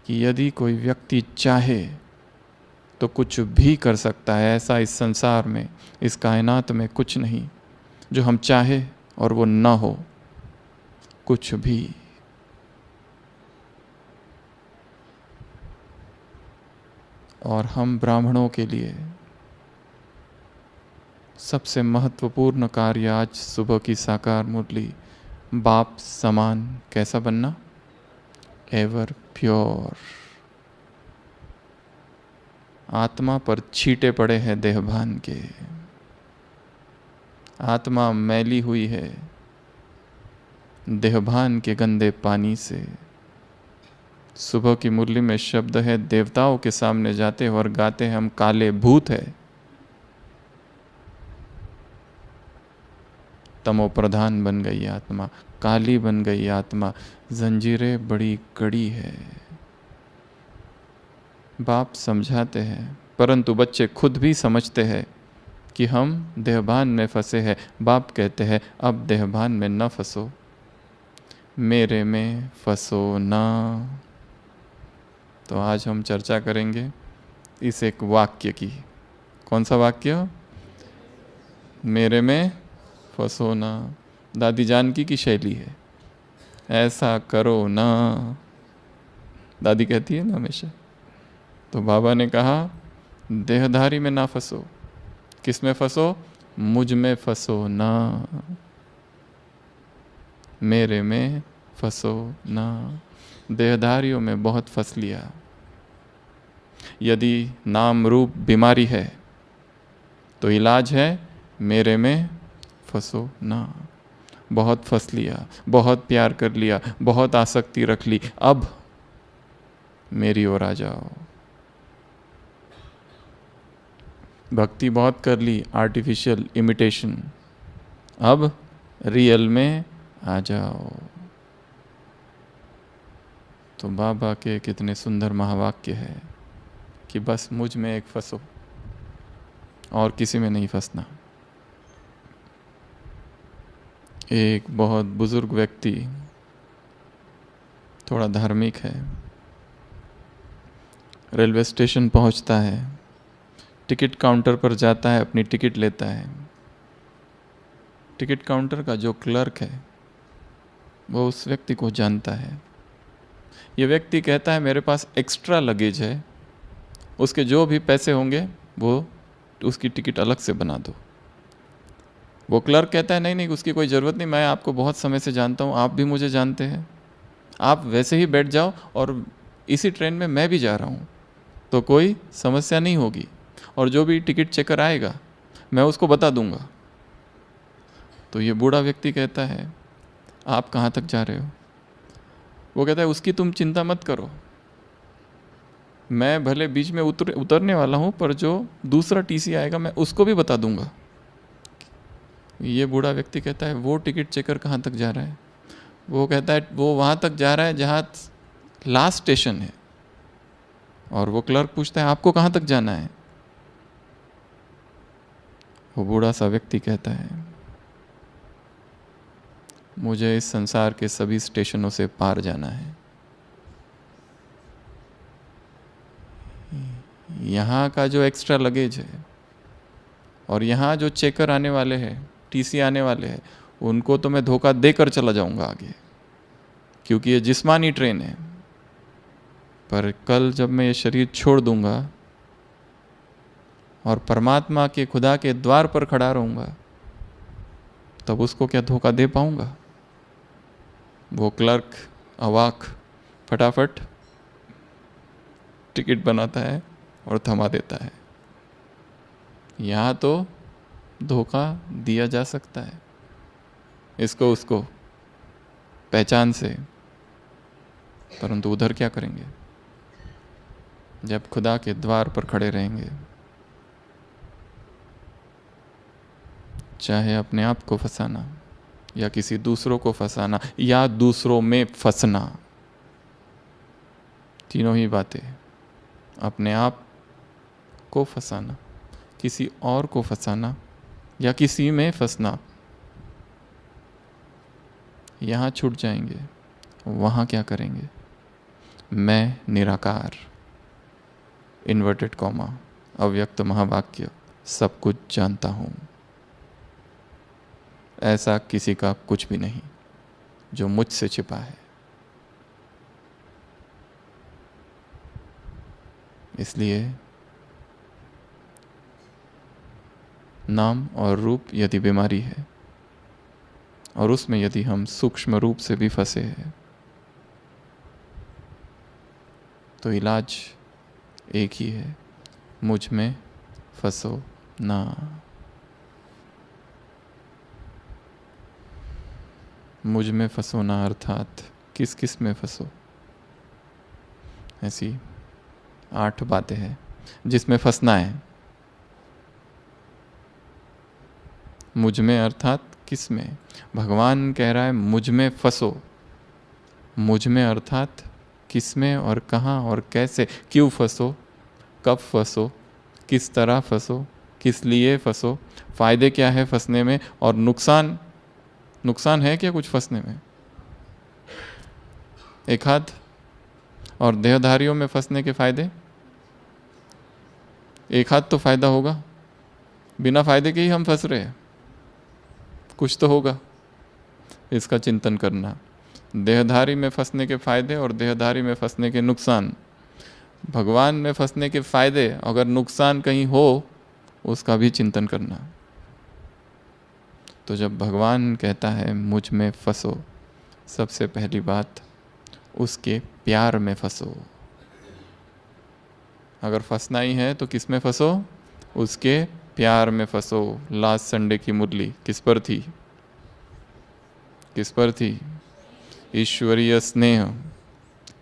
कि यदि कोई व्यक्ति चाहे तो कुछ भी कर सकता है। ऐसा इस संसार में, इस कायनात में कुछ नहीं जो हम चाहे और वो ना हो, कुछ भी। और हम ब्राह्मणों के लिए सबसे महत्वपूर्ण कार्य आज सुबह की साकार मुरली, बाप समान कैसा बनना, एवर प्योर। आत्मा पर छींटे पड़े हैं देहभान के, आत्मा मैली हुई है देहभान के गंदे पानी से। सुबह की मुरली में शब्द है, देवताओं के सामने जाते और गाते हैं हम काले भूत है। तमो प्रधान बन गई आत्मा, काली बन गई आत्मा, जंजीरें बड़ी कड़ी है। बाप समझाते हैं, परंतु बच्चे खुद भी समझते हैं कि हम देहभान में फंसे हैं। बाप कहते हैं अब देहभान में न फंसो, मेरे में फंसो ना। तो आज हम चर्चा करेंगे इस एक वाक्य की। कौन सा वाक्य? मेरे में फंसो ना। दादी जानकी की शैली है, ऐसा करो ना, दादी कहती है ना हमेशा। तो बाबा ने कहा देहधारी में ना फंसो, किस में फंसो? मुझ में फंसो ना, मेरे में फंसो ना। देहधारियों में बहुत फंस लिया। यदि नाम रूप बीमारी है तो इलाज है मेरे में फंसो ना। बहुत फंस लिया, बहुत प्यार कर लिया, बहुत आसक्ति रख ली, अब मेरी ओर आ जाओ। भक्ति बहुत कर ली, आर्टिफिशियल इमिटेशन, अब रियल में आ जाओ। तो बाबा के कितने सुंदर महावाक्य है कि बस मुझ में एक फंसो और किसी में नहीं फंसना। एक बहुत बुजुर्ग व्यक्ति, थोड़ा धार्मिक है, रेलवे स्टेशन पहुंचता है, टिकट काउंटर पर जाता है, अपनी टिकट लेता है। टिकट काउंटर का जो क्लर्क है वो उस व्यक्ति को जानता है। ये व्यक्ति कहता है मेरे पास एक्स्ट्रा लगेज है, उसके जो भी पैसे होंगे वो उसकी टिकट अलग से बना दो। वो क्लर्क कहता है नहीं नहीं, उसकी कोई ज़रूरत नहीं, मैं आपको बहुत समय से जानता हूँ, आप भी मुझे जानते हैं, आप वैसे ही बैठ जाओ और इसी ट्रेन में मैं भी जा रहा हूँ तो कोई समस्या नहीं होगी, और जो भी टिकट चेकर आएगा मैं उसको बता दूंगा। तो ये बूढ़ा व्यक्ति कहता है आप कहाँ तक जा रहे हो? वो कहता है उसकी तुम चिंता मत करो, मैं भले बीच में उतरने वाला हूँ, पर जो दूसरा टीसी आएगा मैं उसको भी बता दूंगा। ये बूढ़ा व्यक्ति कहता है वो टिकट चेकर कहाँ तक जा रहा है? वो कहता है वो वहाँ तक जा रहा है जहाँ लास्ट स्टेशन है। और वो क्लर्क पूछता है आपको कहाँ तक जाना है? वो बूढ़ा सा व्यक्ति कहता है मुझे इस संसार के सभी स्टेशनों से पार जाना है। यहाँ का जो एक्स्ट्रा लगेज है और यहाँ जो चेकर आने वाले हैं, टीसी आने वाले हैं, उनको तो मैं धोखा देकर चला जाऊंगा आगे, क्योंकि ये जिस्मानी ट्रेन है। पर कल जब मैं ये शरीर छोड़ दूंगा और परमात्मा के, खुदा के द्वार पर खड़ा रहूंगा, तब उसको क्या धोखा दे पाऊंगा? वो क्लर्क अवाक फटाफट टिकट बनाता है और थमा देता है। यहाँ तो धोखा दिया जा सकता है इसको उसको पहचान से, परंतु उधर क्या करेंगे जब खुदा के द्वार पर खड़े रहेंगे? चाहे अपने आप को फंसाना या किसी दूसरों को फंसाना या दूसरों में फंसना, तीनों ही बातें, अपने आप को फंसाना, किसी और को फंसाना या किसी में फंसना, यहाँ छूट जाएंगे, वहाँ क्या करेंगे? मैं निराकार, इन्वर्टेड कॉमा, अव्यक्त महावाक्य, सब कुछ जानता हूँ। ऐसा किसी का कुछ भी नहीं जो मुझसे छिपा है। इसलिए नाम और रूप यदि बीमारी है और उसमें यदि हम सूक्ष्म रूप से भी फंसे हैं तो इलाज एक ही है, मुझ में फंसो ना। मुझ में फंसो ना अर्थात किस किस में फंसो। ऐसी 8 बातें हैं जिसमें फंसना है। मुझ में अर्थात किस में? भगवान कह रहा है मुझ में फंसो। मुझ में अर्थात किस में और कहाँ और कैसे, क्यों फंसो, कब फंसो, किस तरह फंसो, किस लिए फंसो, फायदे क्या है फंसने में और नुकसान, नुकसान है क्या कुछ फंसने में? एक हाथ और देहधारियों में फंसने के फायदे, एक हाथ तो फायदा होगा, बिना फायदे के ही हम फंस रहे हैं, कुछ तो होगा। इसका चिंतन करना। देहधारी में फंसने के फायदे और देहधारी में फंसने के नुकसान। भगवान में फंसने के फायदे, अगर नुकसान कहीं हो उसका भी चिंतन करना। तो जब भगवान कहता है मुझ में फंसो, सबसे पहली बात उसके प्यार में फंसो। अगर फंसना ही है तो किस में फंसो? उसके प्यार में फंसो। लास्ट संडे की मुरली किस पर थी? किस पर थी? ईश्वरीय स्नेह।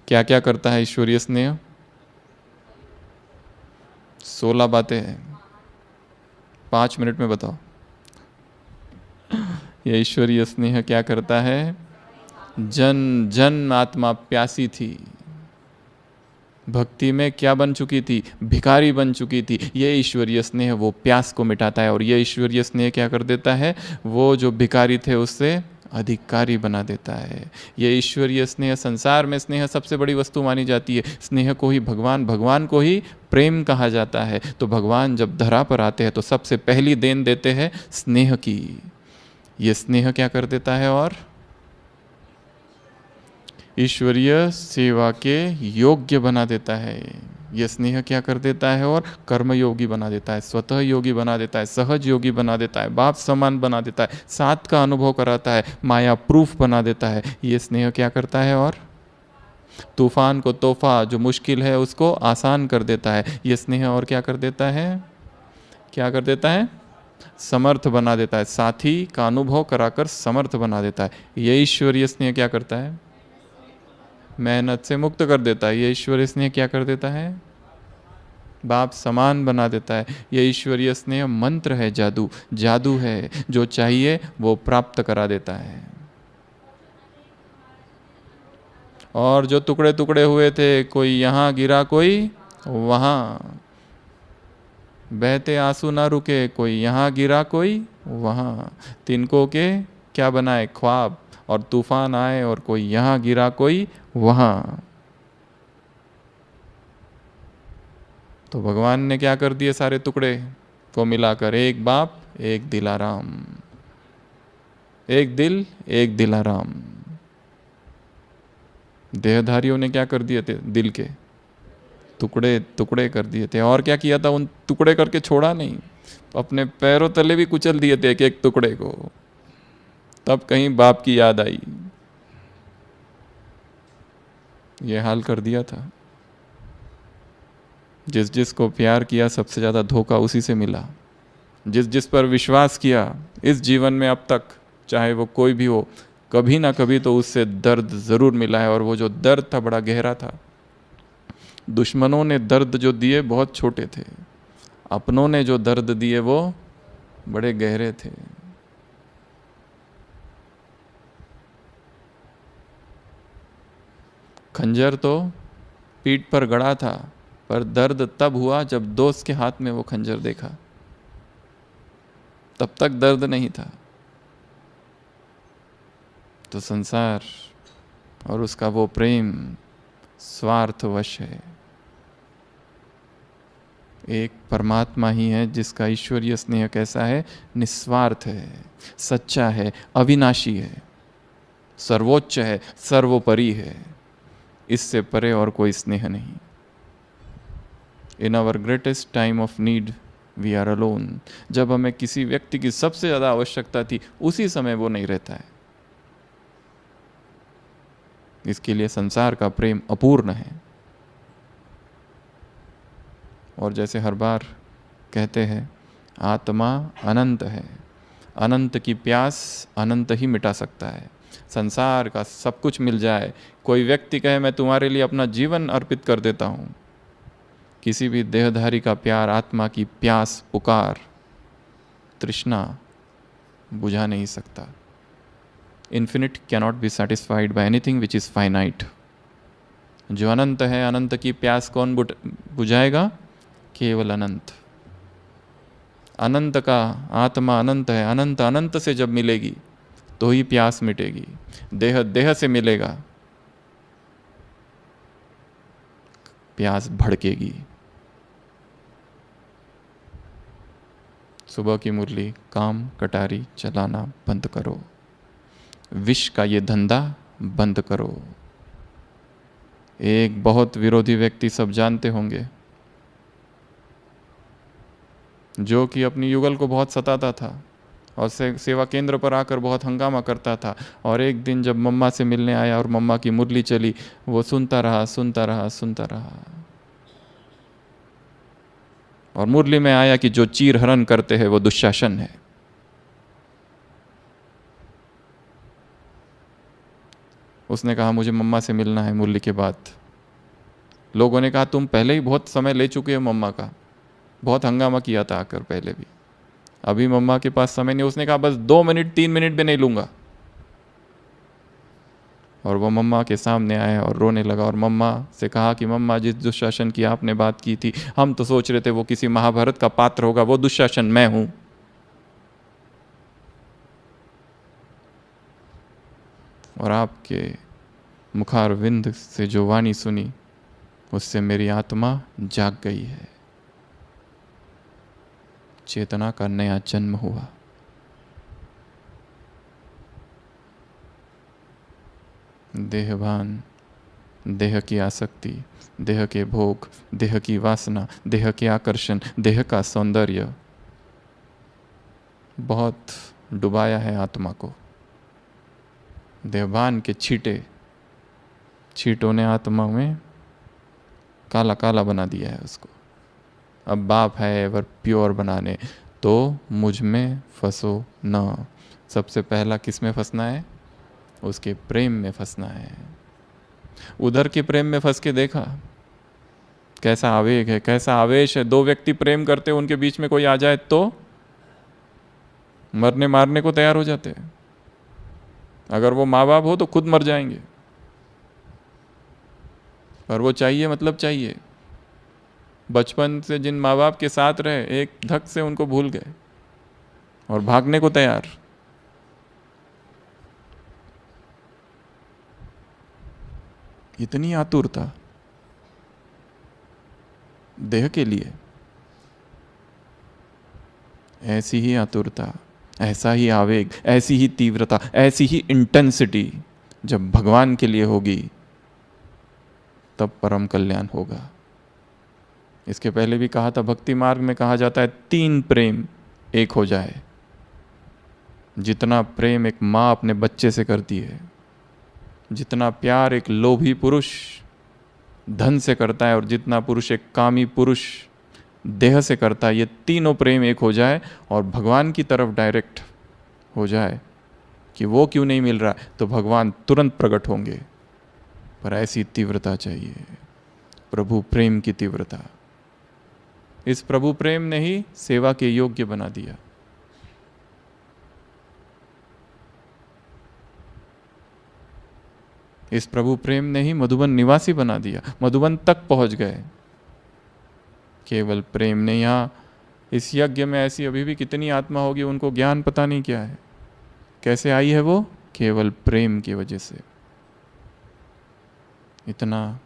क्या क्या करता है ईश्वरीय स्नेह? 16 बातें हैं, 5 मिनट में बताओ। ये ईश्वरीय स्नेह क्या करता है? जन जन आत्मा प्यासी थी, भक्ति में क्या बन चुकी थी? भिखारी बन चुकी थी। ये ईश्वरीय स्नेह वो प्यास को मिटाता है। और ये ईश्वरीय स्नेह क्या कर देता है? वो जो भिखारी थे उससे अधिकारी बना देता है। ये ईश्वरीय स्नेह, संसार में स्नेह सबसे बड़ी वस्तु मानी जाती है। स्नेह को ही भगवान, भगवान को ही प्रेम कहा जाता है। तो भगवान जब धरा पर आते हैं तो सबसे पहली देन देते हैं स्नेह की। ये स्नेह क्या कर देता है? और ईश्वरीय सेवा के योग्य बना देता है। ये स्नेह क्या कर देता है? और कर्मयोगी बना देता है, स्वतः योगी बना देता है, सहज योगी बना देता है, बाप समान बना देता है, साथ का अनुभव कराता है, माया प्रूफ बना देता है। ये स्नेह क्या करता है? और तूफान को तोहफा, जो मुश्किल है उसको आसान कर देता है। ये स्नेह और क्या कर देता है? क्या कर देता है? समर्थ बना देता है, साथी का अनुभव कराकर समर्थ बना देता है। ये ईश्वरीय स्नेह क्या करता है? मेहनत से मुक्त कर देता है। ये ईश्वरीय स्नेह क्या कर देता है? बाप समान बना देता है। ये ईश्वरीय स्नेह मंत्र है, जादू, जादू है, जो चाहिए वो प्राप्त करा देता है। और जो टुकड़े टुकड़े हुए थे, कोई यहाँ गिरा कोई वहाँ, बहते आंसू ना रुके, कोई यहाँ गिरा कोई वहाँ, तिनको के क्या बनाए? ख्वाब। और तूफान आए और कोई यहाँ गिरा कोई वहाँ। तो भगवान ने क्या कर दिए? सारे टुकड़े को मिलाकर एक बाप एक दिलाराम, एक दिल एक दिलाराम। देहधारियों ने क्या कर दिए थे? दिल के टुकड़े टुकड़े कर दिए थे। और क्या किया था? उन टुकड़े करके छोड़ा नहीं, अपने पैरों तले भी कुचल दिए थे एक एक टुकड़े को। तब कहीं बाप की याद आई, ये हाल कर दिया था। जिस जिस को प्यार किया सबसे ज़्यादा धोखा उसी से मिला। जिस जिस पर विश्वास किया इस जीवन में अब तक, चाहे वो कोई भी हो, कभी ना कभी तो उससे दर्द ज़रूर मिला है। और वो जो दर्द था बड़ा गहरा था। दुश्मनों ने दर्द जो दिए बहुत छोटे थे, अपनों ने जो दर्द दिए वो बड़े गहरे थे। खंजर तो पीठ पर गड़ा था, पर दर्द तब हुआ जब दोस्त के हाथ में वो खंजर देखा। तब तक दर्द नहीं था। तो संसार और उसका वो प्रेम स्वार्थवश है। एक परमात्मा ही है जिसका ईश्वरीय स्नेह कैसा है? निस्वार्थ है, सच्चा है, अविनाशी है, सर्वोच्च है, सर्वोपरि है। इससे परे और कोई स्नेह नहीं। In our greatest time of need we are alone. जब हमें किसी व्यक्ति की सबसे ज़्यादा आवश्यकता थी, उसी समय वो नहीं रहता है। इसके लिए संसार का प्रेम अपूर्ण है। और जैसे हर बार कहते हैं, आत्मा अनंत है, अनंत की प्यास अनंत ही मिटा सकता है। संसार का सब कुछ मिल जाए, कोई व्यक्ति कहे मैं तुम्हारे लिए अपना जीवन अर्पित कर देता हूँ, किसी भी देहधारी का प्यार आत्मा की प्यास, पुकार, तृष्णा बुझा नहीं सकता। Infinite cannot be satisfied by anything which is finite. जो अनंत है, अनंत की प्यास कौन बुझाएगा? केवल अनंत। अनंत का आत्मा अनंत है, अनंत अनंत से जब मिलेगी तो ही प्यास मिटेगी। देह देह से मिलेगा, प्यास भड़केगी। सुबह की मुरली, काम कटारी चलाना बंद करो। विष का ये धंधा बंद करो। एक बहुत विरोधी व्यक्ति सब जानते होंगे, जो कि अपनी युगल को बहुत सताता था और सेवा केंद्र पर आकर बहुत हंगामा करता था। और एक दिन जब मम्मा से मिलने आया और मम्मा की मुरली चली, वो सुनता रहा, सुनता रहा, सुनता रहा। और मुरली में आया कि जो चीर हरण करते हैं वो दुशासन है। उसने कहा मुझे मम्मा से मिलना है मुरली के बाद। लोगों ने कहा तुम पहले ही बहुत समय ले चुके हो मम्मा का, बहुत हंगामा किया था आकर पहले भी, अभी मम्मा के पास समय नहीं। उसने कहा बस 2 मिनट 3 मिनट भी नहीं लूंगा। और वो मम्मा के सामने आया और रोने लगा और मम्मा से कहा कि मम्मा, जिस दुशासन की आपने बात की थी, हम तो सोच रहे थे वो किसी महाभारत का पात्र होगा, वो दुशासन मैं हूं। और आपके मुखारविंद से जो वाणी सुनी, उससे मेरी आत्मा जाग गई है, चेतना का नया जन्म हुआ। देहभान, देह की आसक्ति, देह के भोग, देह की वासना, देह के आकर्षण, देह का सौंदर्य बहुत डुबाया है आत्मा को। देहभान के छींटों ने आत्मा में काला काला बना दिया है उसको। अब बाप है एवर प्योर बनाने, तो मुझ में फंसो न। सबसे पहला किस में फंसना है? उसके प्रेम में फंसना है। उधर के प्रेम में फंस के देखा कैसा आवेग है, कैसा आवेश है। 2 व्यक्ति प्रेम करते, उनके बीच में कोई आ जाए तो मरने मारने को तैयार हो जाते हैं। अगर वो माँ बाप हो तो खुद मर जाएंगे, पर वो चाहिए मतलब चाहिए। बचपन से जिन माँ बाप के साथ रहे, एक धक से उनको भूल गए और भागने को तैयार। इतनी आतुरता देह के लिए, ऐसी ही आतुरता, ऐसा ही आवेग, ऐसी ही तीव्रता, ऐसी ही इंटेंसिटी जब भगवान के लिए होगी, तब परम कल्याण होगा। इसके पहले भी कहा था, भक्ति मार्ग में कहा जाता है 3 प्रेम एक हो जाए। जितना प्रेम एक माँ अपने बच्चे से करती है, जितना प्यार एक लोभी पुरुष धन से करता है, और जितना पुरुष एक कामी पुरुष देह से करता है, ये तीनों प्रेम एक हो जाए और भगवान की तरफ डायरेक्ट हो जाए कि वो क्यों नहीं मिल रहा, तो भगवान तुरंत प्रकट होंगे। पर ऐसी तीव्रता चाहिए, प्रभु प्रेम की तीव्रता। इस प्रभु प्रेम ने ही सेवा के योग्य बना दिया। इस प्रभु प्रेम ने ही मधुबन निवासी बना दिया, मधुबन तक पहुंच गए केवल प्रेम ने। यहाँ इस यज्ञ में ऐसी अभी भी कितनी आत्मा होगी, उनको ज्ञान पता नहीं क्या है, कैसे आई है वो? केवल प्रेम की वजह से। इतना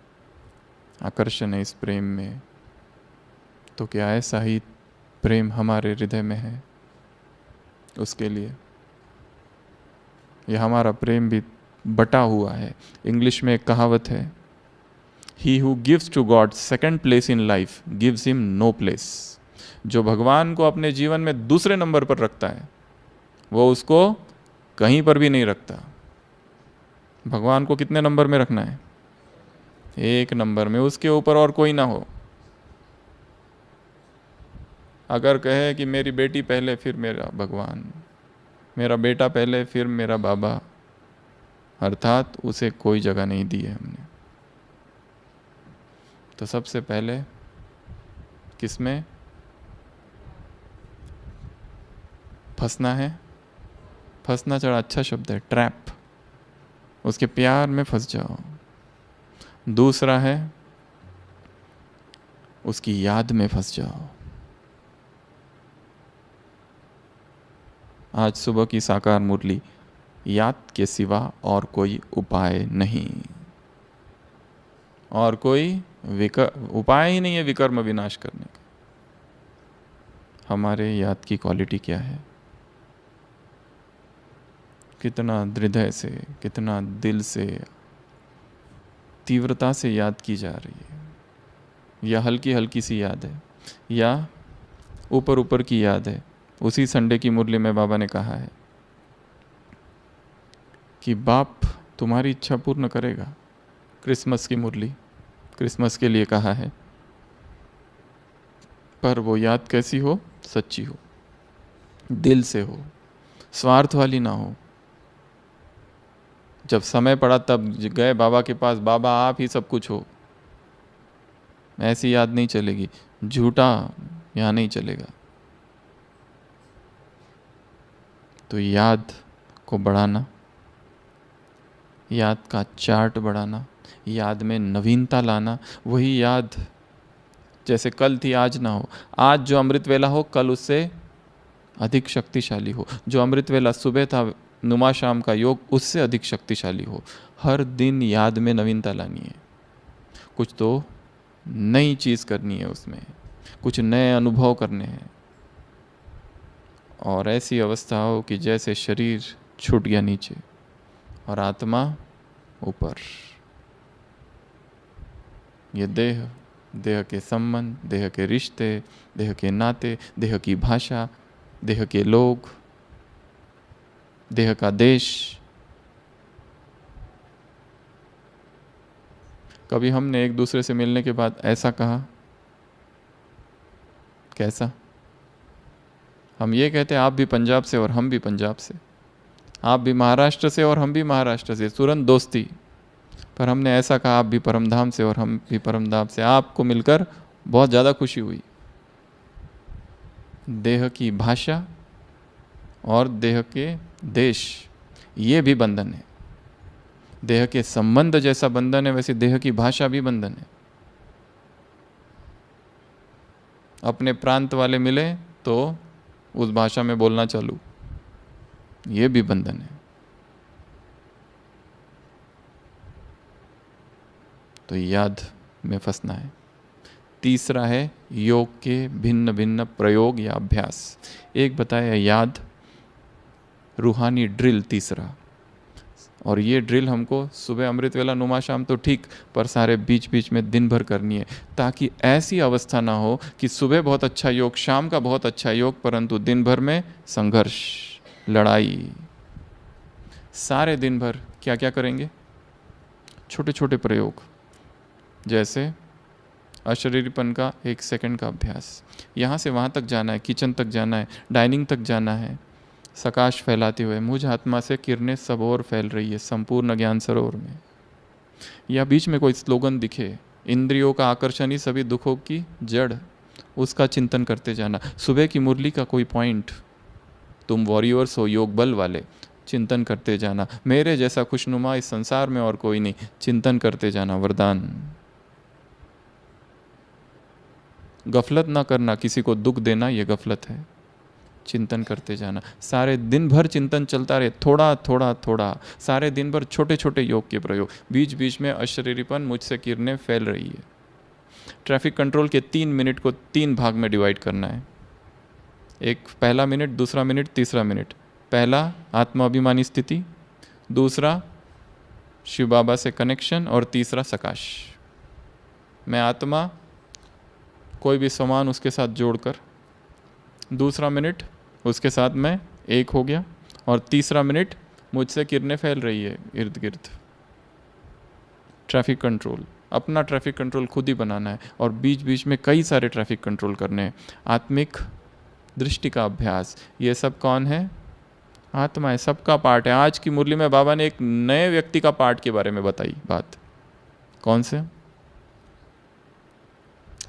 आकर्षण है इस प्रेम में, तो क्या ऐसा ही प्रेम हमारे हृदय में है उसके लिए? यह हमारा प्रेम भी बटा हुआ है। इंग्लिश में एक कहावत है, he who gives to God second place in life gives him no place. जो भगवान को अपने जीवन में दूसरे नंबर पर रखता है वो उसको कहीं पर भी नहीं रखता। भगवान को कितने नंबर में रखना है? एक नंबर में, उसके ऊपर और कोई ना हो। अगर कहे कि मेरी बेटी पहले फिर मेरा भगवान, मेरा बेटा पहले फिर मेरा बाबा, अर्थात उसे कोई जगह नहीं दी है हमने। तो सबसे पहले किसमें फंसना है? फंसना चढ़ा अच्छा शब्द है, ट्रैप। उसके प्यार में फंस जाओ। दूसरा है उसकी याद में फंस जाओ। आज सुबह की साकार मुरली, याद के सिवा और कोई उपाय नहीं, और कोई उपाय ही नहीं है विकर्म विनाश करने का। हमारे याद की क्वालिटी क्या है? कितना हृदय से, कितना दिल से, तीव्रता से याद की जा रही है, या हल्की हल्की सी याद है, या ऊपर ऊपर की याद है। उसी संडे की मुरली में बाबा ने कहा है कि बाप तुम्हारी इच्छा पूर्ण करेगा। क्रिसमस की मुरली, क्रिसमस के लिए कहा है, पर वो याद कैसी हो? सच्ची हो, दिल से हो, स्वार्थ वाली ना हो। जब समय पड़ा तब गए बाबा के पास, बाबा आप ही सब कुछ हो, ऐसी याद नहीं चलेगी, झूठा यहाँ नहीं चलेगा। तो याद को बढ़ाना, याद का चार्ट बढ़ाना, याद में नवीनता लाना। वही याद जैसे कल थी आज ना हो, आज जो अमृत वेला हो कल उससे अधिक शक्तिशाली हो, जो अमृत वेला सुबह था नुमा शाम का योग उससे अधिक शक्तिशाली हो। हर दिन याद में नवीनता लानी है, कुछ तो नई चीज़ करनी है, उसमें कुछ नए अनुभव करने हैं। और ऐसी अवस्था हो कि जैसे शरीर छूट गया नीचे और आत्मा ऊपर। ये देह, देह के संबंध, देह के रिश्ते, देह के नाते, देह की भाषा, देह के लोग, देह का देश। कभी हमने एक दूसरे से मिलने के बाद ऐसा कहा? कैसा? हम ये कहते हैं आप भी पंजाब से और हम भी पंजाब से, आप भी महाराष्ट्र से और हम भी महाराष्ट्र से, तुरंत दोस्ती। पर हमने ऐसा कहा आप भी परमधाम से और हम भी परमधाम से, आपको मिलकर बहुत ज़्यादा खुशी हुई। देह की भाषा और देह के देश, ये भी बंधन है। देह के संबंध जैसा बंधन है वैसे देह की भाषा भी बंधन है। अपने प्रांत वाले मिले तो उस भाषा में बोलना चालू, ये भी बंधन है। तो याद में फंसना है। तीसरा है योग के भिन्न भिन्न प्रयोग या अभ्यास। एक बताया याद, रूहानी ड्रिल तीसरा। और ये ड्रिल हमको सुबह अमृत वेला नुमा शाम तो ठीक, पर सारे बीच बीच में दिन भर करनी है, ताकि ऐसी अवस्था ना हो कि सुबह बहुत अच्छा योग, शाम का बहुत अच्छा योग, परंतु दिन भर में संघर्ष, लड़ाई। सारे दिन भर क्या क्या करेंगे? छोटे छोटे प्रयोग, जैसे अशरीरीपन का 1 सेकंड का अभ्यास। यहाँ से वहाँ तक जाना है, किचन तक जाना है, डाइनिंग तक जाना है, सकाश फैलाते हुए मुझ आत्मा से किरणें सब ओर फैल रही है संपूर्ण ज्ञान सरोवर में। या बीच में कोई स्लोगन दिखे, इंद्रियों का आकर्षण ही सभी दुखों की जड़, उसका चिंतन करते जाना। सुबह की मुरली का कोई पॉइंट, तुम वॉरियर्स हो योग बल वाले, चिंतन करते जाना। मेरे जैसा खुशनुमा इस संसार में और कोई नहीं, चिंतन करते जाना, वरदान। गफलत ना करना, किसी को दुख देना ये गफलत है। चिंतन करते जाना, सारे दिन भर चिंतन चलता रहे, थोड़ा थोड़ा थोड़ा, सारे दिन भर छोटे छोटे योग के प्रयोग। बीच बीच में अशरीरीपन मुझसे किरणें फैल रही है, ट्रैफिक कंट्रोल के 3 मिनट को 3 भाग में डिवाइड करना है। एक पहला मिनट, दूसरा मिनट, तीसरा मिनट। पहला आत्माभिमानी स्थिति, दूसरा शिव बाबा से कनेक्शन और तीसरा सकाश। मैं आत्मा, कोई भी सामान उसके साथ जोड़कर। दूसरा मिनट उसके साथ मैं एक हो गया, और तीसरा मिनट मुझसे किरणें फैल रही है इर्द गिर्द। ट्रैफिक कंट्रोल, अपना ट्रैफिक कंट्रोल खुद ही बनाना है, और बीच बीच में कई सारे ट्रैफिक कंट्रोल करने हैं। आत्मिक दृष्टि का अभ्यास, ये सब कौन है? आत्मा है, सबका पार्ट है। आज की मुरली में बाबा ने एक नए व्यक्ति का पार्ट के बारे में बताई बात। कौन से?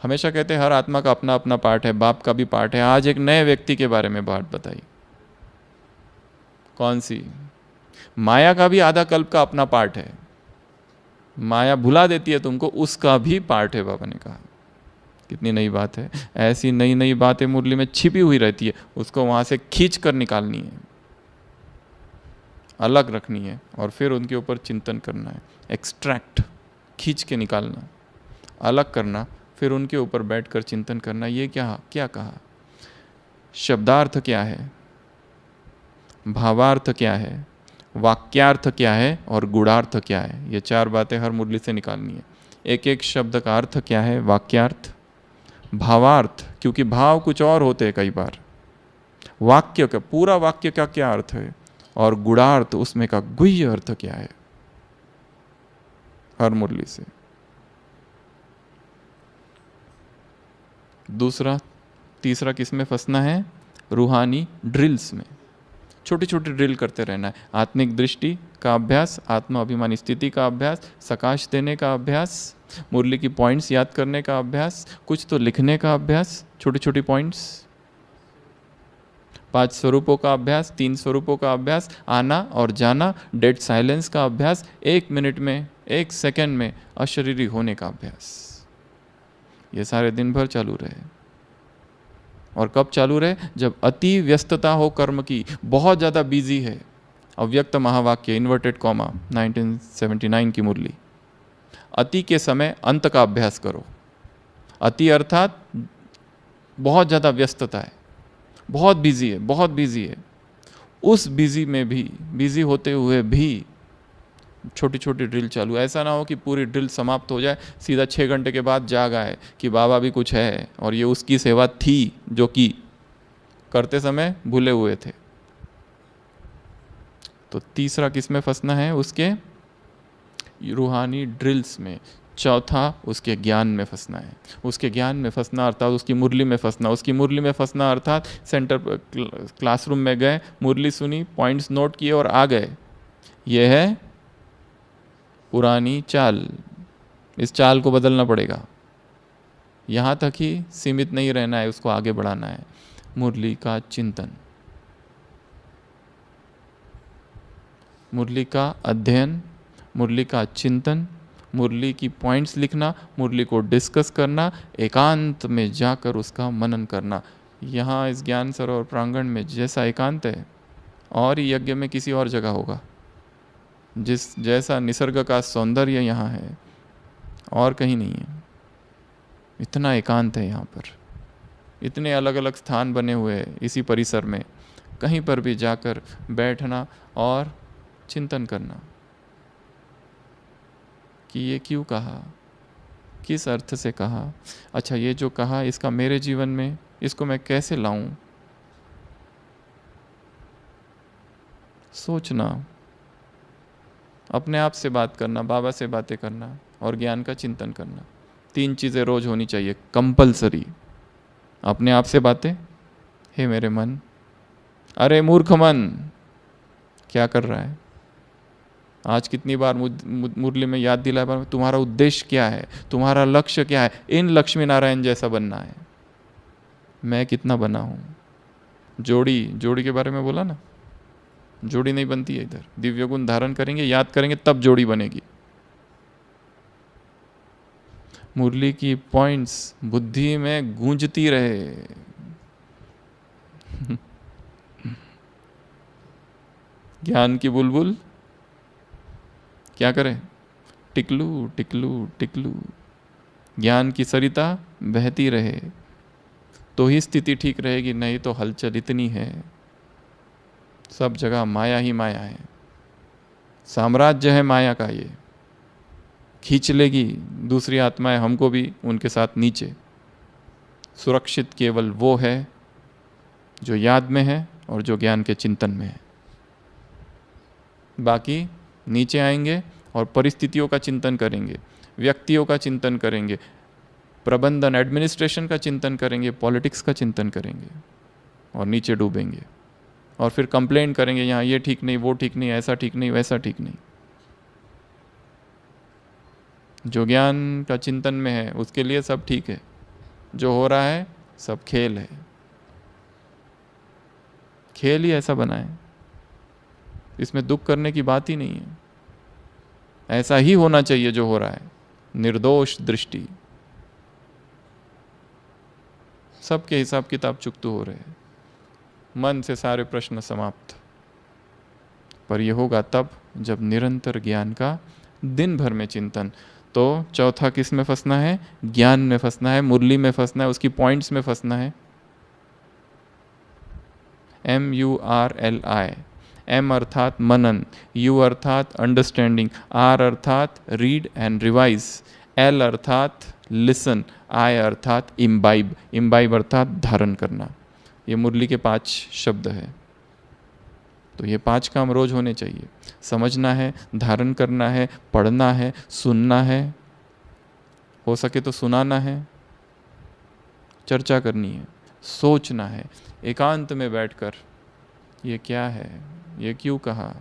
हमेशा कहते हैं हर आत्मा का अपना अपना पार्ट है, बाप का भी पार्ट है। आज एक नए व्यक्ति के बारे में बात बताई। कौन सी? माया का भी आधा कल्प का अपना पार्ट है। माया भुला देती है तुमको, उसका भी पार्ट है, बाबा ने कहा। कितनी नई बात है। ऐसी नई नई बातें मुरली में छिपी हुई रहती है, उसको वहां से खींच कर निकालनी है, अलग रखनी है, और फिर उनके ऊपर चिंतन करना है। एक्सट्रैक्ट, खींच के निकालना, अलग करना, फिर उनके ऊपर बैठकर चिंतन करना। ये क्या क्या कहा? शब्दार्थ क्या है, भावार्थ क्या है, वाक्यार्थ क्या है, और गुणार्थ क्या है। ये 4 बातें हर मुरली से निकालनी है। एक एक शब्द का अर्थ क्या है, वाक्यार्थ, भावार्थ, क्योंकि भाव कुछ और होते हैं कई बार। वाक्य का, पूरा वाक्य का क्या अर्थ है, और गुणार्थ, उसमें का गुह्य अर्थ क्या है, हर मुरली से। दूसरा, तीसरा किस में फंसना है? रूहानी ड्रिल्स में। छोटी छोटी ड्रिल करते रहना है। आत्मिक दृष्टि का अभ्यास, आत्मा अभिमानी स्थिति का अभ्यास, सकाश देने का अभ्यास, मुरली की पॉइंट्स याद करने का अभ्यास, कुछ तो लिखने का अभ्यास, छोटी छोटी पॉइंट्स, 5 स्वरूपों का अभ्यास, 3 स्वरूपों का अभ्यास, आना और जाना, डेड साइलेंस का अभ्यास, 1 मिनट में, 1 सेकंड में अशरीरी होने का अभ्यास। ये सारे दिन भर चालू रहे। और कब चालू रहे? जब अति व्यस्तता हो कर्म की, बहुत ज़्यादा बिजी है। अव्यक्त महावाक्य, इन्वर्टेड कॉमा, 1979 की मुरली। अति के समय अंत का अभ्यास करो। अति अर्थात बहुत ज़्यादा व्यस्तता है, बहुत बिजी है, बहुत बिजी है। उस बिजी में भी, बिजी होते हुए भी छोटी छोटी ड्रिल चालू। ऐसा ना हो कि पूरी ड्रिल समाप्त हो जाए, सीधा 6 घंटे के बाद जाग आए कि बाबा भी कुछ है, और ये उसकी सेवा थी जो कि करते समय भूले हुए थे। तो तीसरा किस में फंसना है? उसके रूहानी ड्रिल्स में। चौथा, उसके ज्ञान में फंसना है। उसके ज्ञान में फंसना अर्थात उसकी मुरली में फंसना। उसकी मुरली में फंसना अर्थात सेंटर क्लासरूम में गए, मुरली सुनी, पॉइंट्स नोट किए और आ गए। यह है पुरानी चाल। इस चाल को बदलना पड़ेगा। यहाँ तक ही सीमित नहीं रहना है, उसको आगे बढ़ाना है। मुरली का चिंतन, मुरली का अध्ययन, मुरली का चिंतन, मुरली की पॉइंट्स लिखना, मुरली को डिस्कस करना, एकांत में जाकर उसका मनन करना। यहाँ इस ज्ञान सरोवर प्रांगण में जैसा एकांत है, और यज्ञ में किसी और जगह होगा। जिस जैसा निसर्ग का सौंदर्य यहाँ है, और कहीं नहीं है। इतना एकांत है यहाँ पर। इतने अलग अलग स्थान बने हुए हैं इसी परिसर में। कहीं पर भी जाकर बैठना और चिंतन करना कि ये क्यों कहा, किस अर्थ से कहा, अच्छा ये जो कहा इसका मेरे जीवन में, इसको मैं कैसे लाऊं। सोचना, अपने आप से बात करना, बाबा से बातें करना, और ज्ञान का चिंतन करना। 3 चीज़ें रोज होनी चाहिए, कंपलसरी। अपने आप से बातें, हे मेरे मन, अरे मूर्ख मन क्या कर रहा है। आज कितनी बार मुरली में याद दिलाया, तुम्हारा उद्देश्य क्या है, तुम्हारा लक्ष्य क्या है। इन लक्ष्मी नारायण जैसा बनना है। मैं कितना बना हूँ। जोड़ी के बारे में बोला ना, जोड़ी नहीं बनती है इधर। दिव्य गुण धारण करेंगे, याद करेंगे, तब जोड़ी बनेगी। मुरली की पॉइंट्स बुद्धि में गूंजती रहे। ज्ञान की बुलबुल क्या करे? टिकलू टिकलू टिकलू। ज्ञान की सरिता बहती रहे तो ही स्थिति ठीक रहेगी, नहीं तो हलचल इतनी है, सब जगह माया ही माया है, साम्राज्य है माया का। ये खींच लेगी दूसरी आत्माएं हमको भी उनके साथ नीचे। सुरक्षित केवल वो है जो याद में है और जो ज्ञान के चिंतन में है। बाकी नीचे आएंगे और परिस्थितियों का चिंतन करेंगे, व्यक्तियों का चिंतन करेंगे, प्रबंधन एडमिनिस्ट्रेशन का चिंतन करेंगे, पॉलिटिक्स का चिंतन करेंगे और नीचे डूबेंगे और फिर कंप्लेन करेंगे, यहाँ ये ठीक नहीं, वो ठीक नहीं, ऐसा ठीक नहीं, वैसा ठीक नहीं। जो ज्ञान का चिंतन में है उसके लिए सब ठीक है, जो हो रहा है सब खेल है, खेल ही ऐसा बना है, इसमें दुख करने की बात ही नहीं है। ऐसा ही होना चाहिए जो हो रहा है, निर्दोष दृष्टि। सबके हिसाब किताब चुकतू हो रहे हैं, मन से सारे प्रश्न समाप्त। पर यह होगा तब जब निरंतर ज्ञान का दिन भर में चिंतन। तो चौथा किस में फंसना है? ज्ञान में फंसना है, मुरली में फंसना है, उसकी पॉइंट्स में फंसना है। MURLI, M अर्थात मनन, U अर्थात अंडरस्टैंडिंग, R अर्थात रीड एंड रिवाइज, L अर्थात लिसन, I अर्थात इम्बाइब, इम्बाइब अर्थात धारण करना। ये मुरली के 5 शब्द है। तो ये 5 काम रोज होने चाहिए। समझना है, धारण करना है, पढ़ना है, सुनना है, हो सके तो सुनाना है, चर्चा करनी है, सोचना है एकांत में बैठकर, ये क्या है, ये क्यों कहा,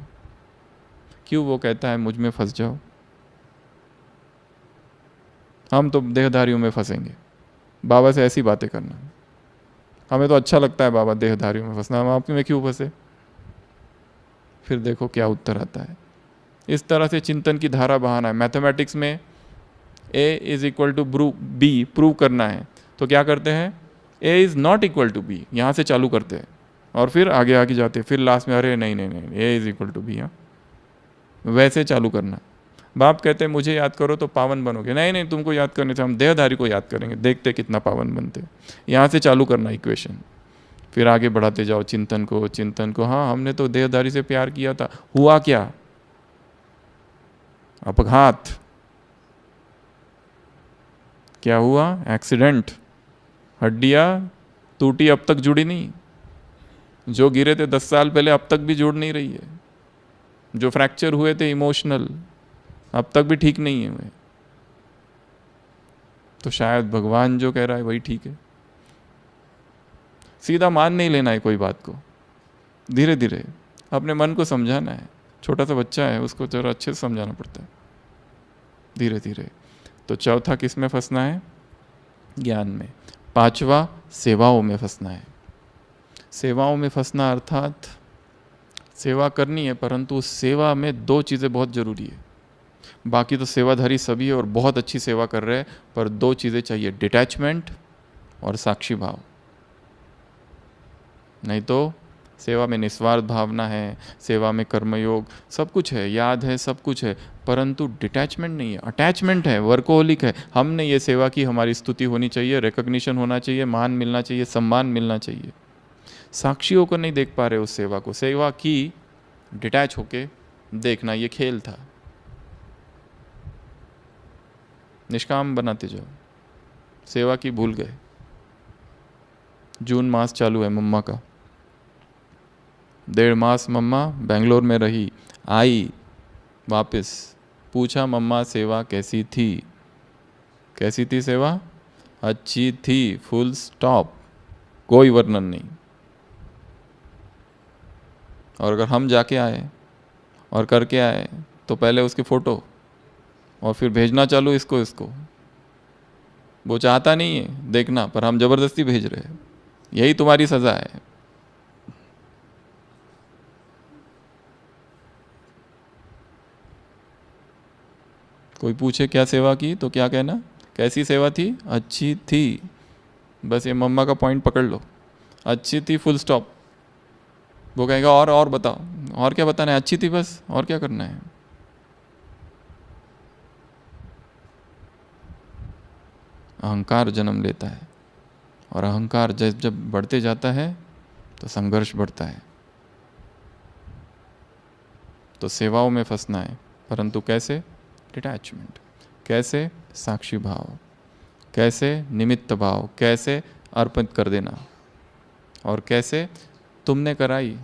क्यों वो कहता है मुझ में फंस जाओ। हम तो देहधारियों में फंसेंगे, बाबा से ऐसी बातें करना। हमें तो अच्छा लगता है बाबा देहधारियों में फंसना, हम आप में क्यों फंसे? फिर देखो क्या उत्तर आता है। इस तरह से चिंतन की धारा बहाना है। मैथमेटिक्स में A is equal to B prove करना है तो क्या करते हैं? A is not equal to B, यहाँ से चालू करते हैं और फिर आगे आगे जाते हैं, फिर लास्ट में अरे नहीं नहीं नहीं A is equal to B। हाँ, वैसे चालू करना। बाप कहते हैं मुझे याद करो तो पावन बनोगे, नहीं नहीं तुमको याद करने से हम देहधारी को याद करेंगे, देखते कितना पावन बनते। यहाँ से चालू करना इक्वेशन, फिर आगे बढ़ाते जाओ चिंतन को। हाँ हमने तो देहधारी से प्यार किया था, हुआ क्या? अपघात। क्या हुआ? एक्सीडेंट, हड्डियां टूटी, अब तक जुड़ी नहीं। जो गिरे थे 10 साल पहले अब तक भी जुड़ नहीं रही है। जो फ्रैक्चर हुए थे इमोशनल, अब तक भी ठीक नहीं है हुए। तो शायद भगवान जो कह रहा है वही ठीक है। सीधा मान नहीं लेना है कोई बात को, धीरे धीरे अपने मन को समझाना है। छोटा सा बच्चा है, उसको जरा अच्छे से समझाना पड़ता है, धीरे धीरे। तो चौथा किस में फंसना है? ज्ञान में। 5वां सेवाओं में फंसना है। सेवाओं में फंसना अर्थात सेवा करनी है, परंतु उस सेवा में 2 चीज़ें बहुत ज़रूरी है। बाकी तो सेवाधारी सभी है और बहुत अच्छी सेवा कर रहे हैं, पर 2 चीज़ें चाहिए, डिटैचमेंट और साक्षी भाव। नहीं तो सेवा में निस्वार्थ भावना है, सेवा में कर्मयोग सब कुछ है, याद है, सब कुछ है, परंतु डिटैचमेंट नहीं है, अटैचमेंट है, वर्कोहोलिक है। हमने ये सेवा की, हमारी स्तुति होनी चाहिए, रिकॉग्निशन होना चाहिए, मान मिलना चाहिए, सम्मान मिलना चाहिए। साक्षियों को नहीं देख पा रहे उस सेवा को, सेवा की डिटैच होके देखना, ये खेल था। निष्काम बनाते जाओ, सेवा की भूल गए। जून मास चालू है मम्मा का, 1.5 मास मम्मा बेंगलोर में रही, आई वापस, पूछा मम्मा सेवा कैसी थी? कैसी थी सेवा? अच्छी थी, फुल स्टॉप, कोई वर्णन नहीं। और अगर हम जाके आए और करके आए तो पहले उसकी फ़ोटो और फिर भेजना चालू इसको। वो चाहता नहीं है देखना, पर हम ज़बरदस्ती भेज रहे हैं। यही तुम्हारी सज़ा है। कोई पूछे क्या सेवा की तो क्या कहना? कैसी सेवा थी? अच्छी थी। बस ये मम्मा का पॉइंट पकड़ लो, अच्छी थी, फुल स्टॉप। वो कहेगा और बताओ, और क्या बताना है? अच्छी थी बस, और क्या करना है? अहंकार जन्म लेता है, और अहंकार जब जब बढ़ते जाता है तो संघर्ष बढ़ता है। तो सेवाओं में फंसना है, परंतु कैसे? डिटैचमेंट। कैसे? साक्षी भाव। कैसे? निमित्त भाव। कैसे? अर्पित कर देना। और कैसे? तुमने कराई,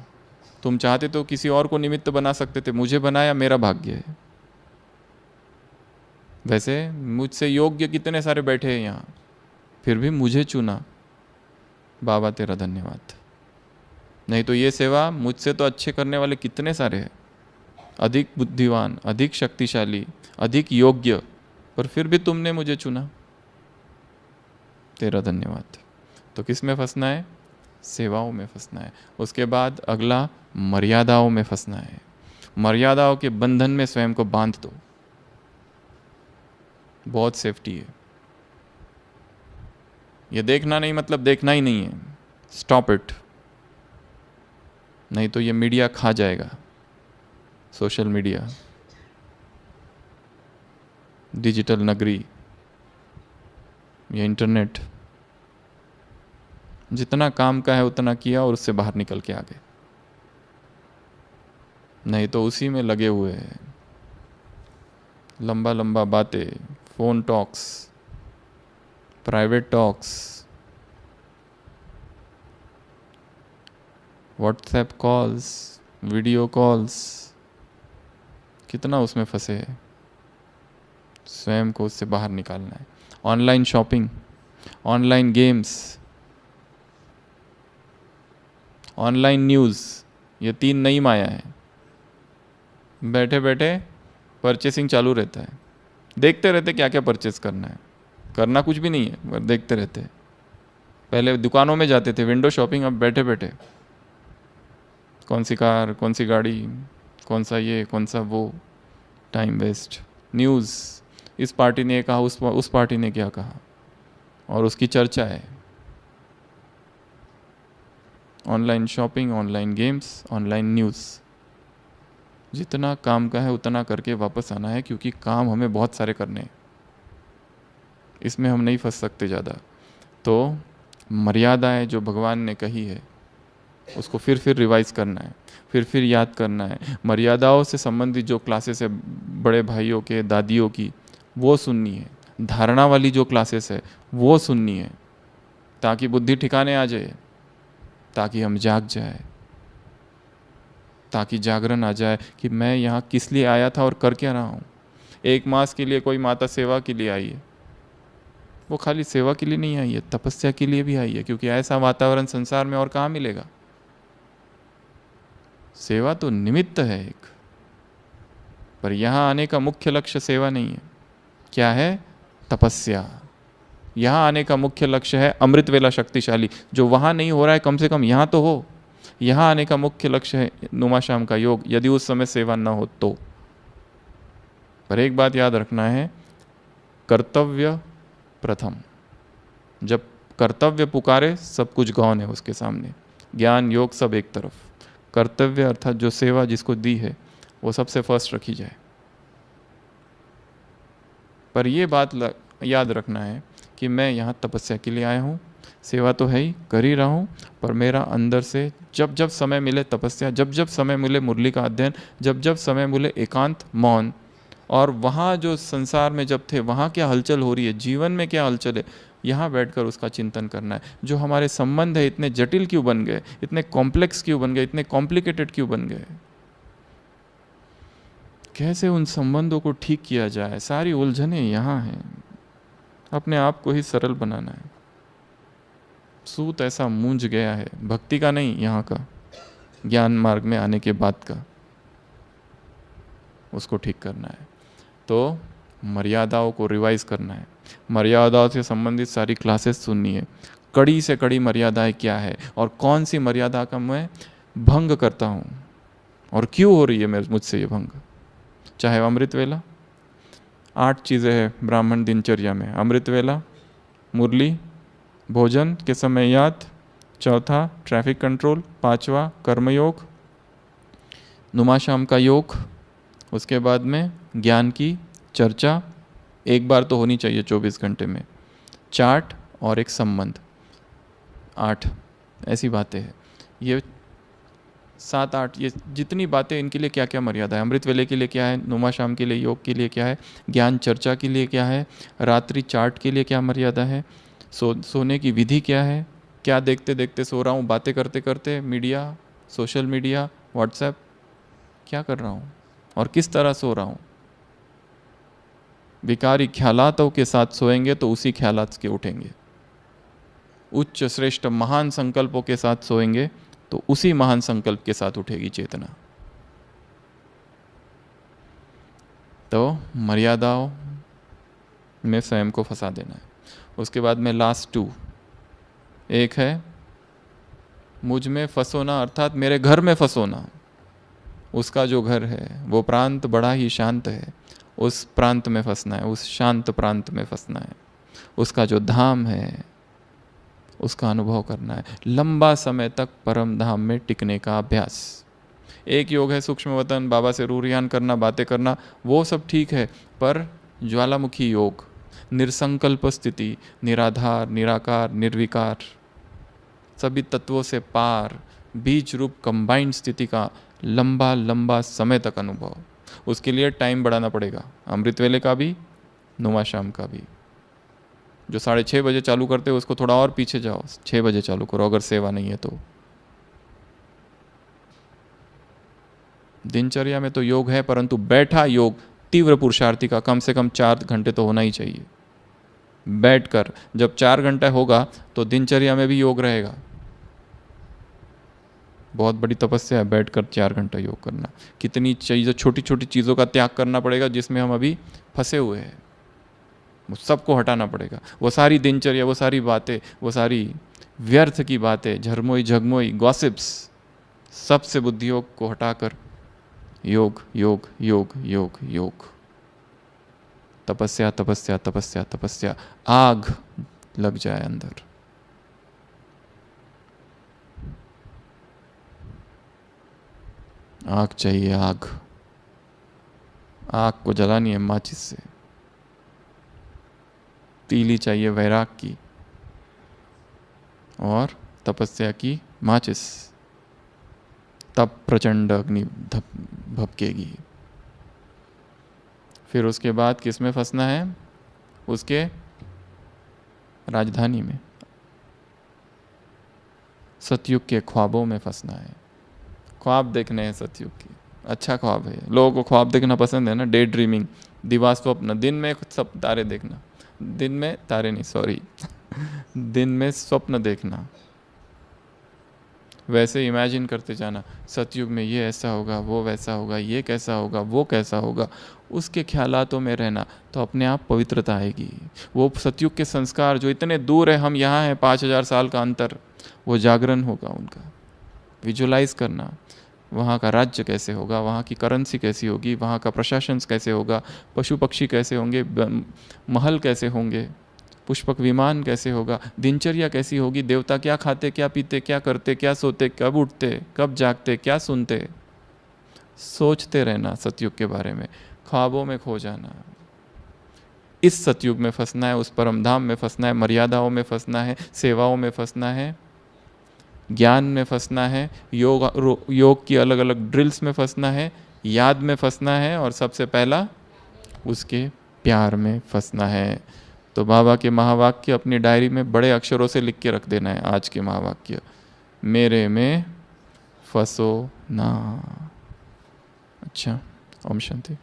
तुम चाहते तो किसी और को निमित्त बना सकते थे, मुझे बनाया, मेरा भाग्य है। वैसे मुझसे योग्य कितने सारे बैठे हैं यहाँ, फिर भी मुझे चुना, बाबा तेरा धन्यवाद। नहीं तो ये सेवा मुझसे तो अच्छे करने वाले कितने सारे हैं, अधिक बुद्धिमान, अधिक शक्तिशाली, अधिक योग्य, पर फिर भी तुमने मुझे चुना, तेरा धन्यवाद। तो किस में फंसना है? सेवाओं में फंसना है। उसके बाद अगला मर्यादाओं में फंसना है। मर्यादाओं के बंधन में स्वयं को बांध दो, बहुत सेफ्टी है। ये देखना नहीं मतलब देखना ही नहीं है, स्टॉप इट। नहीं तो ये मीडिया खा जाएगा, सोशल मीडिया, डिजिटल नगरी, ये इंटरनेट। जितना काम का है उतना किया और उससे बाहर निकल के आ गए, नहीं तो उसी में लगे हुए हैं। लंबा लंबा बातें, phone talks, private talks, WhatsApp calls, video calls, कितना उसमें फंसे हैं। स्वयं को उससे बाहर निकालना है। Online shopping, online games, online news, ये 3 नई माया है। बैठे बैठे परचेसिंग चालू रहता है, देखते रहते क्या क्या परचेस करना है। करना कुछ भी नहीं है, पर देखते रहते। पहले दुकानों में जाते थे, विंडो शॉपिंग, अब बैठे बैठे कौन सी कार, कौन सी गाड़ी, कौन सा ये, कौन सा वो, टाइम वेस्ट। न्यूज़, इस पार्टी ने कहा, उस पार्टी ने क्या कहा, और उसकी चर्चा है। Online shopping, online games, online news. जितना काम का है उतना करके वापस आना है, क्योंकि काम हमें बहुत सारे करने हैं, इसमें हम नहीं फंस सकते ज़्यादा। तो मर्यादाएं जो भगवान ने कही है उसको फिर रिवाइज करना है, फिर याद करना है। मर्यादाओं से संबंधित जो क्लासेस है बड़े भाइयों के, दादियों की, वो सुननी है। धारणा वाली जो क्लासेस है वो सुननी है, ताकि बुद्धि ठिकाने आ जाए, ताकि हम जाग जाए, ताकि जागरण आ जाए कि मैं यहाँ किस लिए आया था और कर क्या रहा हूँ। 1 मास के लिए कोई माता सेवा के लिए आई है, वो खाली सेवा के लिए नहीं आई है, तपस्या के लिए भी आई है, क्योंकि ऐसा वातावरण संसार में और कहाँ मिलेगा। सेवा तो निमित्त है एक, पर यहाँ आने का मुख्य लक्ष्य सेवा नहीं है। क्या है? तपस्या। यहाँ आने का मुख्य लक्ष्य है अमृत वेला शक्तिशाली, जो वहाँ नहीं हो रहा है कम से कम यहाँ तो हो। यहाँ आने का मुख्य लक्ष्य है नुमा शाम का योग, यदि उस समय सेवा न हो तो। पर एक बात याद रखना है, कर्तव्य प्रथम। जब कर्तव्य पुकारे सब कुछ गौण है उसके सामने, ज्ञान योग सब एक तरफ। कर्तव्य अर्थात जो सेवा जिसको दी है वो सबसे फर्स्ट रखी जाए। पर ये बात याद रखना है कि मैं यहाँ तपस्या के लिए आया हूँ, सेवा तो है ही, कर ही रहा हूँ, पर मेरा अंदर से जब जब समय मिले तपस्या, जब जब समय मिले मुरली का अध्ययन, जब जब समय मिले एकांत मौन, और वहाँ जो संसार में जब थे वहाँ क्या हलचल हो रही है, जीवन में क्या हलचल है, यहाँ बैठकर उसका चिंतन करना है। जो हमारे संबंध है इतने जटिल क्यों बन गए, इतने कॉम्प्लेक्स क्यों बन गए, इतने कॉम्प्लिकेटेड क्यों बन गए, कैसे उन संबंधों को ठीक किया जाए, सारी उलझनें यहाँ हैं। अपने आप को ही सरल बनाना है। सूत ऐसा मूंझ गया है, भक्ति का नहीं, यहाँ का ज्ञान मार्ग में आने के बाद का, उसको ठीक करना है। तो मर्यादाओं को रिवाइज करना है, मर्यादाओं से संबंधित सारी क्लासेस सुननी है। कड़ी से कड़ी मर्यादाएं क्या है और कौन सी मर्यादा का मैं भंग करता हूँ और क्यों हो रही है मुझसे ये भंग। चाहे अमृत वेला, 8 चीज़ें हैं ब्राह्मण दिनचर्या में। अमृत वेला, मुरली, भोजन के समय याद, चौथा ट्रैफिक कंट्रोल, 5वां कर्मयोग, नुमा शाम का योग, उसके बाद में ज्ञान की चर्चा, एक बार तो होनी चाहिए 24 घंटे में, चार्ट और एक संबंध, 8 ऐसी बातें हैं। ये 7-8 ये जितनी बातें, इनके लिए क्या क्या मर्यादा है, अमृत वेले के लिए क्या है, नुमा शाम के लिए, योग के लिए क्या है, ज्ञान चर्चा के लिए क्या है, रात्रि चार्ट के लिए क्या मर्यादा है, सोने की विधि क्या है, क्या देखते देखते सो रहा हूँ, बातें करते करते, मीडिया, सोशल मीडिया, व्हाट्सएप, क्या कर रहा हूँ और किस तरह सो रहा हूँ। विकारी ख्यालातों के साथ सोएंगे तो उसी ख्यालात के उठेंगे। उच्च श्रेष्ठ महान संकल्पों के साथ सोएंगे तो उसी महान संकल्प के साथ उठेगी चेतना। तो मर्यादाओं में स्वयं को फंसा देना है। उसके बाद में लास्ट 2, एक है मुझ में फंसोना, अर्थात मेरे घर में फंसोना। उसका जो घर है वो प्रांत बड़ा ही शांत है, उस प्रांत में फंसना है, उस शांत प्रांत में फंसना है। उसका जो धाम है उसका अनुभव करना है, लंबा समय तक परम धाम में टिकने का अभ्यास। एक योग है सूक्ष्म वतन, बाबा से रूरियान करना, बातें करना, वो सब ठीक है, पर ज्वालामुखी योग, निरसंकल्प स्थिति, निराधार, निराकार, निर्विकार, सभी तत्वों से पार, बीज रूप कंबाइंड स्थिति का लंबा लंबा समय तक अनुभव, उसके लिए टाइम बढ़ाना पड़ेगा, अमृत वेले का भी, नुमा शाम का भी। जो 6:30 बजे चालू करते हो उसको थोड़ा और पीछे जाओ, 6 बजे चालू करो अगर सेवा नहीं है तो। दिनचर्या में तो योग है, परंतु बैठा योग तीव्र पुरुषार्थी का कम से कम 4 घंटे तो होना ही चाहिए। बैठकर जब 4 घंटा होगा तो दिनचर्या में भी योग रहेगा। बहुत बड़ी तपस्या है बैठकर 4 घंटा योग करना। कितनी चीज़ों, छोटी छोटी चीज़ों का त्याग करना पड़ेगा जिसमें हम अभी फंसे हुए हैं, वो सबको हटाना पड़ेगा। वो सारी दिनचर्या, वो सारी बातें, वो सारी व्यर्थ की बातें, झरमोई झगमोई गॉसिप्स, सबसे बुद्धि योग को हटाकर योग योग योग योग योग, तपस्या तपस्या तपस्या तपस्या, आग लग जाए अंदर। आग चाहिए, आग। आग को जलानी है माचिस से। तीली चाहिए वैराग की और तपस्या की माचिस, तब प्रचंड अग्नि भपकेगी। फिर उसके बाद किस में फंसना है? उसके राजधानी में, सतयुग के ख्वाबों में फंसना है। ख्वाब देखने हैं सतयुग के, अच्छा ख्वाब है। लोगों को ख्वाब देखना पसंद है ना, डे ड्रीमिंग, दिवा स्वप्न। दिन में सब तारे देखना, दिन में तारे नहीं, सॉरी दिन में स्वप्न देखना, वैसे इमेजिन करते जाना, सतयुग में ये ऐसा होगा, वो वैसा होगा, ये कैसा होगा, वो कैसा होगा, उसके ख्यालातों में रहना, तो अपने आप पवित्रता आएगी। वो सतयुग के संस्कार जो इतने दूर है, हम यहाँ हैं, 5000 साल का अंतर, वो जागरण होगा उनका। विजुलाइज करना, वहाँ का राज्य कैसे होगा, वहाँ की करेंसी कैसी होगी, वहाँ का प्रशासन कैसे होगा, पशु पक्षी कैसे होंगे, महल कैसे होंगे, पुष्पक विमान कैसे होगा, दिनचर्या कैसी होगी, देवता क्या खाते, क्या पीते, क्या करते, क्या सोते, कब उठते, कब जागते, क्या सुनते। सोचते रहना सतयुग के बारे में, ख्वाबों में खो जाना। इस सतयुग में फंसना है, उस परम धाम में फंसना है, मर्यादाओं में फंसना है, सेवाओं में फंसना है, ज्ञान में फंसना है, योग की अलग अलग ड्रिल्स में फंसना है, याद में फंसना है, और सबसे पहला उसके प्यार में फंसना है। तो बाबा के महावाक्य अपनी डायरी में बड़े अक्षरों से लिख के रख देना है। आज के महावाक्य, मेरे में फंसो ना। अच्छा, ओम शांति।